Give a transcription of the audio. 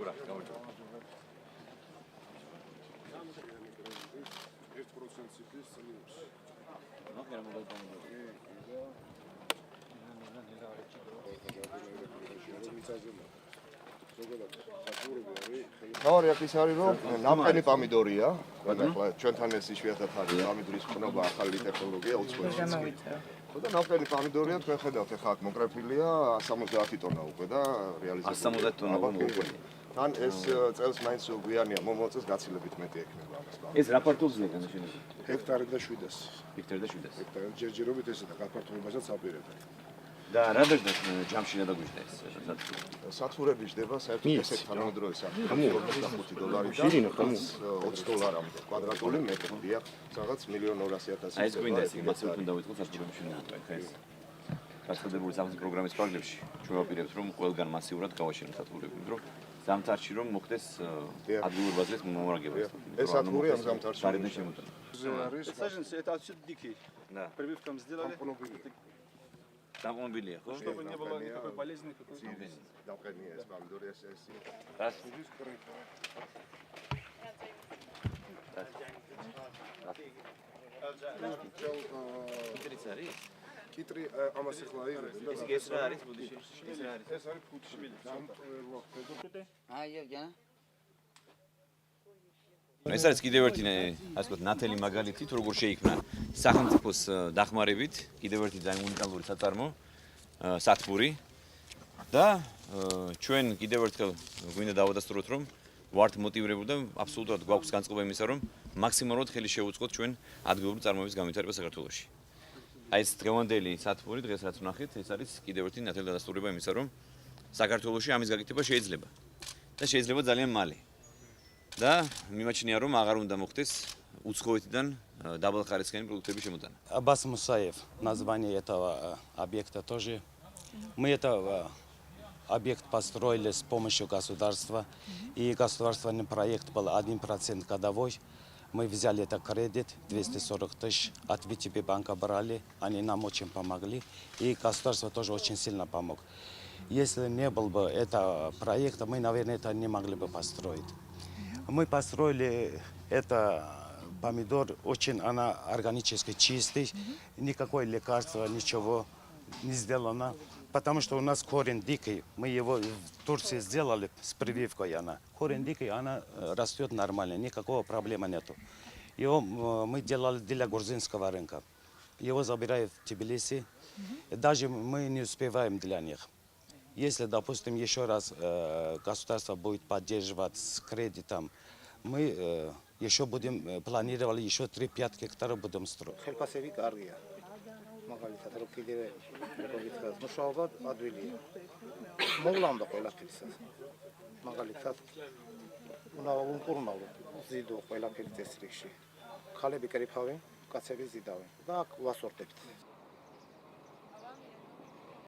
გურა, გამარჯობა. 1% ციფრის წინაშე. ნახე რა მოგდანა. თავი აქ ის არის რომ ნამყენი პომიდორია, ახლა ჩვენთან ეს იშვიათად არის პომიდორის ხნობა ახალი ტექნოლოგია უცხოეთში. და ნამყენი პომიდორია თქვენ ხედავთ ახლა აქ მოკრეფილია 170 ტონა უკვე და რეალიზებული 170 ტონა უკვე. თან ეს წელს მაინც გვიანია მომოწეს გაცილებით მეტი ექნება ამას. ეს რა პარტულზეა განაშენებული? ჰექტარი და 700. ჰექტარი და 700. ჰექტარი ჯერჯერობით ესა და გაფართოებასაც აპირებენ. და რა დაგდა ჯამში რა დაგვიჟდა ეს სათბური? სათბურები ჯდება საერთოდ ესეთ თანამედროვე საფრთხე $45 და $20 კვადრატული მეტრი დიახ, რაღაც 1,200,000. აი ეს გვინდა ეს მასიურად უნდა დავიწყოთ სათბურებში ნატო ხა ეს. გასაგებური სამის პროგრამის პარალელში ჩვენ ვაპირებთ რომ ყველგან მასიურად გავაშენოთ სათბურები, რომ ზამთარში რომ მოხდეს ადგილობრივ ბაზრის მომარაგება. ეს სათბური ამ ზამთარში გარედან შემოტანა. Саженцы, это отсюда дикий. Да. Прививкам сделали. დამპონბილია ხო? Чтобы не было никакой болезни. დამყენია ეს პომიდორი ეს რას? კიტრიც არის? კიტრი ამას ახლა აიღებენ და ეს რა არის ბუდიში? ეს რა არის? ეს არის ფუჩი. ეს არის კიდევ ერთი ასე ვთქვათ ნათელი მაგალითი თუ როგორ შეიქმნა სახელმწიფოს დახმარებით კიდევ ერთი ძალიან უნიკალური საწარმო სათბური და ჩვენ კიდევ ერთხელ გვინდა დავადასტუროთ რომ ვართ მოტივირებული და აბსოლუტურად გვაქვს განწყობა იმისა რომ მაქსიმალურად ხელი შევუწყოთ ჩვენ ადგილობრივი წარმოების განვითარება საქართველოში. აი ეს დღევანდელი სათბური დღეს რაც ვნახეთ ეს არის კიდევ ერთი ნათელი დადასტურება იმისა რომ საქართველოში ამის გაკეთება შეიძლება და შეიძლება ძალიან მალე. და მიმაჩნია რომ აღარ უნდა მოხდეს უცხოეთიდან დაბალხარისხიანი პროდუქტების შემოტანა. Аббас Мусаев, название этого объекта тоже. Мы это объект построили с помощью государства, и государственный проект был 1% годовой. Мы взяли это кредит, 240 тысяч, от ВТБ банка брали, они нам очень помогли, и государство тоже очень сильно помог. Если не был бы этого проекта, мы, наверное, это не могли бы построить. Мы построили это помидор, очень она органически чистый, никакое лекарство, ничего не сделано, потому что у нас корень дикий, мы его в Турции сделали с прививкой она. Корень дикий, она растет нормально, никакого проблемы нету. Его мы делали для грузинского рынка, его забирают в Тбилиси, даже мы не успеваем для них. Если, допустим, еще раз государство будет поддерживать с кредитом, мы еще будем планировали еще 3-5 гектаров будем строить. ხელფასები კარგია. მაგალითად, რომ კიდევ როგორ ვიტყვი, მუშაობა ადვილია. მოვლა უნდა ყველაფერსაც. მაგალითად, უნდა უმკურნალო, ზიდო ყველაფერი წესრიგში. ხალები კრიფავენ, კაცები ზიდავენ და აქ ვასორტებთ.